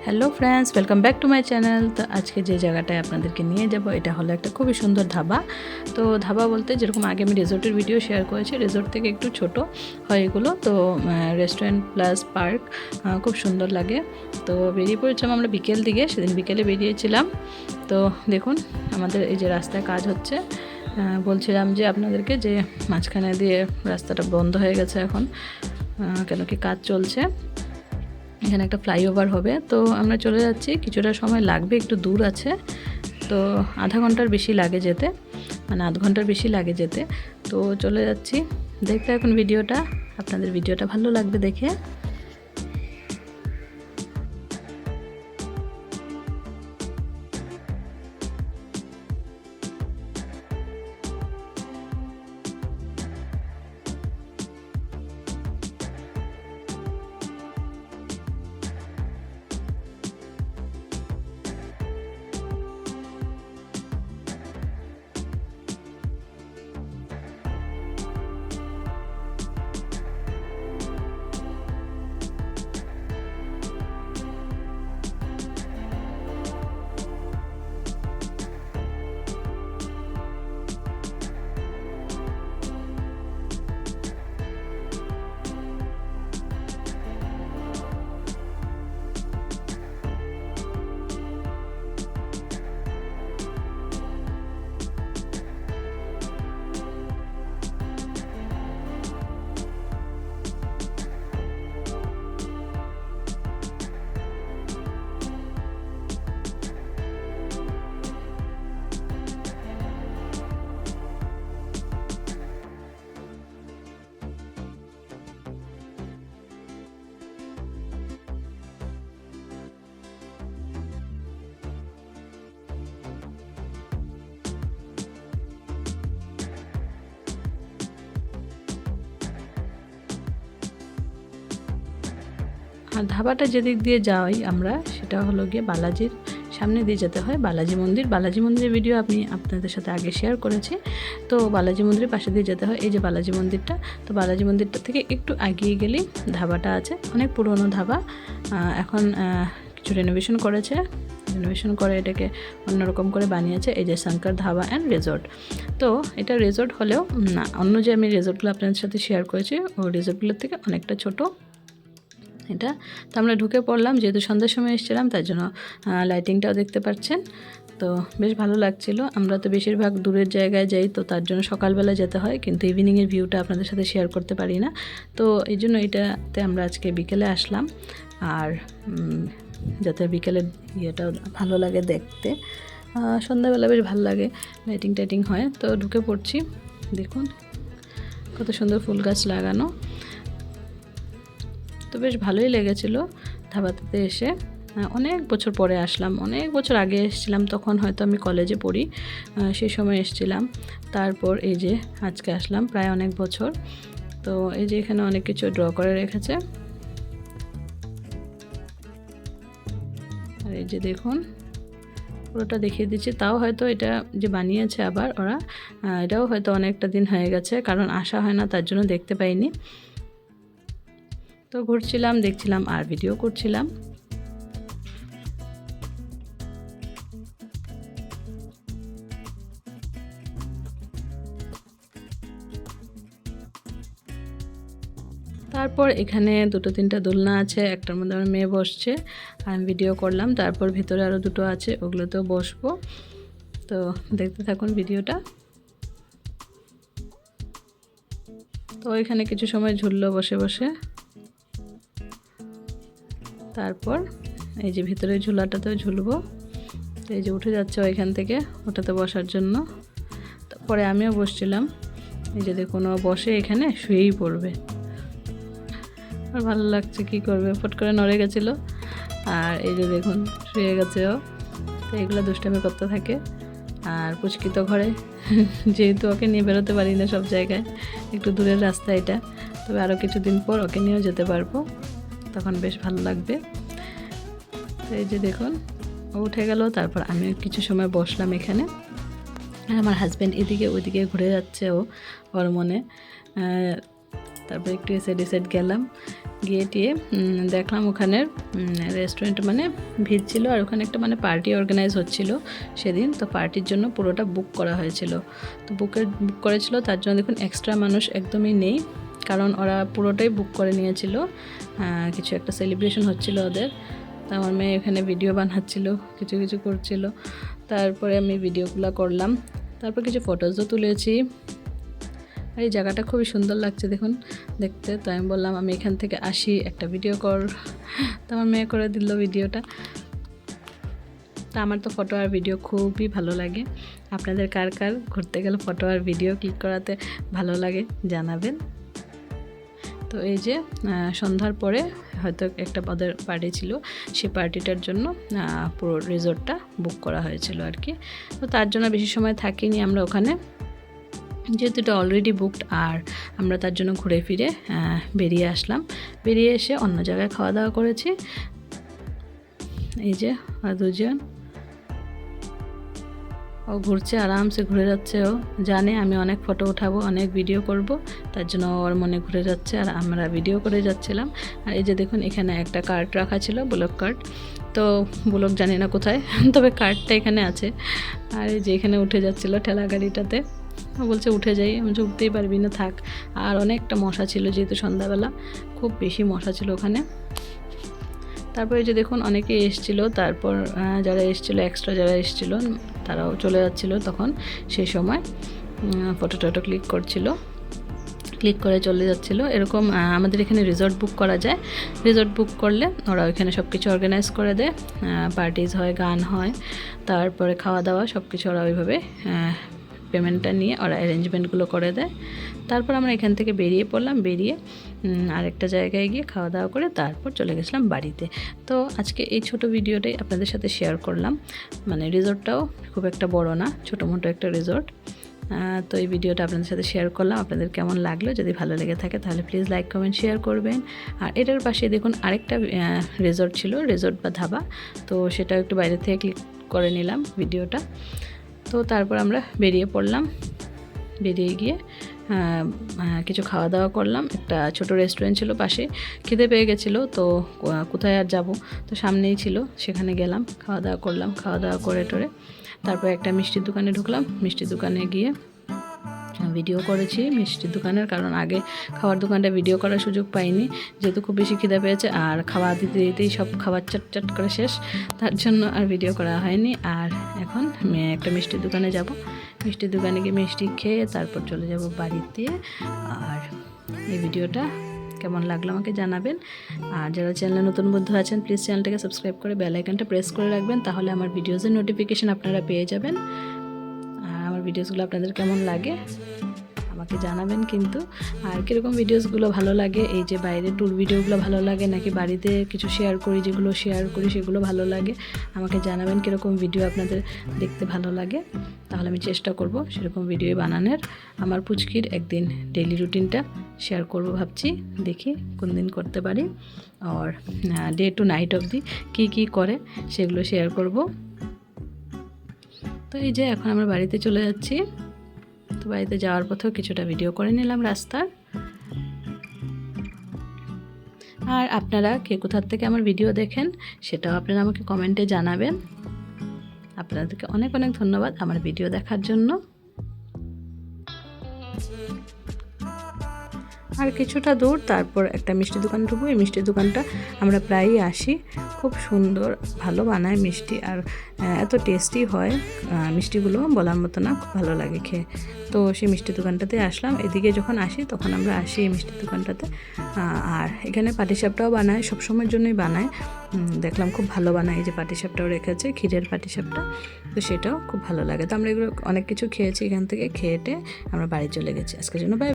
Hello friends, welcome back to my channel. তো আজকে যে জায়গাটায় আপনাদেরকে নিয়ে যাব এটা হলো একটা খুবই সুন্দর ধাবা। তো ধাবা বলতে যেরকম আগে আমি রিসোর্টের ভিডিও শেয়ার করেছি, রিসোর্ট থেকে একটু ছোট হয় এগুলো। তো রেস্টুরেন্ট প্লাস পার্ক, খুব সুন্দর লাগে। তো বেরিয়ে পড়েছিলাম আমরা বিকেল দিকে, সেদিন বিকেলে বেরিয়েছিলাম। তো দেখুন আমাদের এই যে রাস্তায় কাজ হচ্ছে, বলছিলাম যে আপনাদেরকে যে মাঝখানে দিয়ে রাস্তাটা বন্ধ হয়ে গেছে এখন, কেন কি কাজ চলছে। এখানে একটা ফ্লাইওভার হবে, তো আমরা চলে যাচ্ছি। কিছুটা সময় লাগবে, একটু দূর আছে, তো আধা ঘন্টার বেশি লাগে যেতে, মানে আধ ঘন্টার বেশি লাগে যেতে। তো চলে যাচ্ছি, দেখতে এখন ভিডিওটা, আপনাদের ভিডিওটা ভালো লাগবে দেখে। আর ধাবাটা যেদিক দিয়ে যাই আমরা, সেটা হলো গিয়ে বালাজির সামনে দিয়ে যেতে হয়, বালাজি মন্দির। বালাজি মন্দিরের ভিডিও আমি আপনাদের সাথে আগে শেয়ার করেছি। তো বালাজি মন্দিরের পাশে দিয়ে যেতে হয়, এই যে বালাজি মন্দিরটা। তো বালাজি মন্দিরটা থেকে একটু এগিয়ে গেলেই ধাবাটা আছে, অনেক পুরনো ধাবা। এখন কিছু রেনোভেশন করেছে, রেনোভেশন করে এটাকে অন্যরকম করে বানিয়েছে। এই যে শঙ্কর ধাবা অ্যান্ড রিসোর্ট। তো এটা রিসোর্ট হলেও না, অন্য যে আমি রিসোর্টগুলো আপনাদের সাথে শেয়ার করেছি ওই রিসোর্টগুলোর থেকে অনেকটা ছোট এটা। তো আমরা ঢুকে পড়লাম, যেহেতু সন্ধ্যার সময় এসেছিলাম তার জন্য লাইটিংটাও দেখতে পাচ্ছেন। তো বেশ ভালো লাগছিল। আমরা তো বেশিরভাগ দূরের জায়গায় যাই, তো তার জন্য সকালবেলা যেতে হয়, কিন্তু ইভিনিংয়ের ভিউটা আপনাদের সাথে শেয়ার করতে পারি না। তো এই জন্য এটাতে আমরা আজকে বিকেলে আসলাম, আর যাতে বিকেলের ইয়েটাও ভালো লাগে দেখতে। সন্ধ্যাবেলা বেশ ভালো লাগে, লাইটিং টাইটিং হয়। তো ঢুকে পড়ছি, দেখুন কত সুন্দর ফুল গাছ লাগানো। তো বেশ ভালোই লেগেছিলো ধাবাতে এসে। অনেক বছর পরে আসলাম, অনেক বছর আগে এসেছিলাম, তখন হয়তো আমি কলেজে পড়ি, সেই সময় এসেছিলাম। তারপর এই যে আজকে আসলাম, প্রায় অনেক বছর। তো এই যে এখানে অনেক কিছু ড্র করে রেখেছে, আর এই যে দেখুন পুরোটা দেখিয়ে দিচ্ছি। তাও হয়তো এটা যে বানিয়েছে আবার ওরা, এটাও হয়তো অনেকটা দিন হয়ে গেছে, কারণ আসা হয় না তার জন্য দেখতে পাইনি। তো ঘুরছিলাম, দেখছিলাম আর ভিডিও করছিলাম। তারপর এখানে দুটো তিনটা দোলনা আছে, একটার মধ্যে আমার মেয়ে বসছে, আমি ভিডিও করলাম। তারপর ভিতরে আরও দুটো আছে, ওগুলোতেও বসবো। তো দেখতে থাকুন ভিডিওটা। তো এখানে কিছু সময় ঝুললো বসে বসে। তারপর এই যে ভিতরে ঝুলাটাতেও ঝুলবো। তো এই যে উঠে যাচ্ছে ওইখান থেকে, ওটাতে বসার জন্য। তারপরে আমিও বসছিলাম, এই যে দেখুন ও বসে এখানে শুয়েই পড়বে। আর ভালো লাগছে, কি করবে, ফট করে নড়ে গেছিলো, আর এই যে দেখুন শুয়ে গেছে ও। তো এগুলো দুষ্টামি করতে থাকে। আর পুচকি তো ঘরে, যেহেতু ওকে নিয়ে বেরোতে পারি না সব জায়গায়, একটু দূরের রাস্তা এটা, তবে আরও কিছুদিন পর ওকে নিয়েও যেতে পারবো, তখন বেশ ভালো লাগবে। তো এই যে দেখুন ও উঠে গেল। তারপর আমি কিছু সময় বসলাম এখানে, আর আমার হাজব্যান্ড এদিকে ওইদিকে ঘুরে যাচ্ছে ওর মনে। তারপর একটু এসে গেলাম, গিয়ে টিয়ে দেখলাম ওখানের রেস্টুরেন্ট মানে ভিড় ছিল, আর ওখানে একটা মানে পার্টি অর্গানাইজ হচ্ছিল সেদিন। তো পার্টির জন্য পুরোটা বুক করা হয়েছিল। তো বুক করেছিল, তার জন্য দেখুন এক্সট্রা মানুষ একদমই নেই, কারণ ওরা পুরোটাই বুক করে নিয়েছিল। কিছু একটা সেলিব্রেশন হচ্ছিল ওদের। তো আমার মেয়ে এখানে ভিডিও বানাচ্ছিল, কিছু কিছু করছিল। তারপরে আমি ভিডিওগুলো করলাম, তারপর কিছু ফটোজও তুলেছি। আর এই জায়গাটা খুবই সুন্দর লাগছে দেখুন দেখতে। তো আমি বললাম আমি এখান থেকে আসি, একটা ভিডিও কর। তো আমার মেয়ে করে দিল ভিডিওটা। তা আমার তো ফটো আর ভিডিও খুবই ভালো লাগে। আপনাদের কার কার ঘুরতে গেলে ফটো আর ভিডিও ক্লিক করাতে ভালো লাগে জানাবেন। তো এই যে সন্ধ্যার পরে হয়তো একটা ওদের পার্টি ছিল, সেই পার্টিটার জন্য পুরো রিসোর্টটা বুক করা হয়েছিল আর কি। তো তার জন্য বেশি সময় থাকিনি আমরা ওখানে, যেহেতু এটা অলরেডি বুকড। আর আমরা তার জন্য ঘুরে ফিরে বেরিয়ে আসলাম। বেরিয়ে এসে অন্য জায়গায় খাওয়া দাওয়া করেছি। এই যে দুজন, ও ঘুরছে, আরামসে ঘুরে যাচ্ছে। ও জানে আমি অনেক ফটো উঠাবো, অনেক ভিডিও করব, তার জন্য ওর মনে ঘুরে যাচ্ছে আর আমরা ভিডিও করে যাচ্ছিলাম। আর এই যে দেখুন এখানে একটা কার্ড রাখা ছিল, ব্লক কার্ড। তো ব্লক জানি না কোথায়, তবে কার্ডটা এখানে আছে। আর এই যে এখানে উঠে যাচ্ছিল ঠেলা গাড়িটাতে। ও বলছে উঠে যাই, আমি উঠতেই পারবি না, থাক। আর অনেকটা মশা ছিল, যেহেতু সন্ধ্যাবেলা খুব বেশি মশা ছিল ওখানে। তারপরে যে দেখুন অনেকে এসেছিলো, তারপর যারা এসেছিলো এক্সট্রা যারা এসেছিলো তারাও চলে যাচ্ছিলো তখন। সেই সময় ফটো টটো ক্লিক করে চলে যাচ্ছিলো। এরকম আমাদের এখানে রিসর্ট বুক করা যায়। রিসর্ট বুক করলে ওরা ওইখানে সব কিছু অর্গানাইজ করে দেয়, পার্টিজ হয়, গান হয়, তারপরে খাওয়া দাওয়া সব কিছু ওরা ওইভাবে পেমেন্টটা নিয়ে ওরা অ্যারেঞ্জমেন্টগুলো করে দেয়। তারপর আমরা এখান থেকে বেরিয়ে পড়লাম, বেরিয়ে আরেকটা জায়গায় গিয়ে খাওয়া দাওয়া করে তারপর চলে গেছিলাম বাড়িতে। তো আজকে এই ছোট ভিডিওটাই আপনাদের সাথে শেয়ার করলাম। মানে রিসর্টটাও খুব একটা বড় না, ছোটো মোটো একটা রিসর্ট। তো এই ভিডিওটা আপনাদের সাথে শেয়ার করলাম। আপনাদের কেমন লাগলো? যদি ভালো লেগে থাকে তাহলে প্লিজ লাইক কমেন্ট শেয়ার করবেন। আর এটার পাশে দেখুন আরেকটা রিসর্ট ছিল, রিসর্ট বা ধাবা। তো সেটাও একটু বাইরে থেকে ক্লিক করে নিলাম ভিডিওটা। তো তারপর আমরা বেরিয়ে পড়লাম, বেরিয়ে গিয়ে কিছু খাওয়া দাওয়া করলাম। একটা ছোট রেস্টুরেন্ট ছিল পাশে, খিদে পেয়ে গেছিলো, তো কোথায় আর যাব, তো সামনেই ছিল, সেখানে গেলাম, খাওয়া দাওয়া করলাম। খাওয়া দাওয়া করে টোরে তারপর একটা মিষ্টির দোকানে ঢুকলাম। মিষ্টির দোকানে গিয়ে ভিডিও করেছি মিষ্টির দোকানের, কারণ আগে খাওয়ার দোকানটা ভিডিও করার সুযোগ পাইনি, যেহেতু খুব বেশি খিদে পেয়েছে। আর খাওয়া দিতে দিতেই সব খাবার চটচট করে শেষ, তার জন্য আর ভিডিও করা হয়নি। আর এখন একটা মিষ্টির দোকানে যাব, মিষ্টির দোকানে গিয়ে মিষ্টি খেয়ে তারপর চলে যাব বাড়িতে। আর এই ভিডিওটা কেমন লাগলো আমাকে জানাবেন। আর যারা চ্যানেলে নতুন বন্ধু আছেন প্লিজ চ্যানেলটাকে সাবস্ক্রাইব করে বেল আইকনটা প্রেস করে রাখবেন, তাহলে আমার ভিডিওসের নোটিফিকেশান আপনারা পেয়ে যাবেন। আর আমার ভিডিওসগুলো আপনাদের কেমন লাগে আমাকে জানাবেন কিন্তু। আর কীরকম ভিডিওসগুলো ভালো লাগে, এই যে বাইরে ট্যুর ভিডিওগুলো ভালো লাগে নাকি বাড়িতে কিছু শেয়ার করি, যেগুলো শেয়ার করি সেগুলো ভালো লাগে, আমাকে জানাবেন কীরকম ভিডিও আপনাদের দেখতে ভালো লাগে। তাহলে আমি চেষ্টা করব সেরকম ভিডিও বানানোর। আমার পুচকির একদিন ডেইলি রুটিনটা শেয়ার করব ভাবছি, দেখি কোন দিন করতে পারি। আর ডে টু নাইট অবধি কী করে সেগুলো শেয়ার করব। তো এই যে এখন আমরা বাড়িতে চলে যাচ্ছি। তো বাড়িতে যাওয়ার পথেও কিছুটা ভিডিও করে নিলাম রাস্তার। আর আপনারা কে কোথার থেকে আমার ভিডিও দেখেন সেটাও আপনারা আমাকে কমেন্টে জানাবেন। আপনাদেরকে অনেক অনেক ধন্যবাদ আমার ভিডিও দেখার জন্য। আর কিছুটা দূর তারপর একটা মিষ্টি দোকান ঢুকবো। এই মিষ্টির দোকানটা আমরা প্রায়ই আসি, খুব সুন্দর ভালো বানায় মিষ্টি, আর এত টেস্টি হয় মিষ্টিগুলো বলার মতো না, খুব ভালো লাগে খেয়ে। তো সেই মিষ্টি দোকানটাতে আসলাম। এদিকে যখন আসি তখন আমরা আসি এই মিষ্টির দোকানটাতে। আর এখানে পাটিসাপটাও বানায়, সবসময়ের জন্যই বানায়, দেখলাম খুব ভালো বানায়। এই যে পাটিসাপটাও রেখেছে, ক্ষীরের পাটিসাপটা, তো সেটাও খুব ভালো লাগে। তো আমরা এগুলো অনেক কিছু খেয়েছি এখান থেকে, খেয়েটে আমরা বাড়ি চলে গেছি। আজকের জন্য বাই।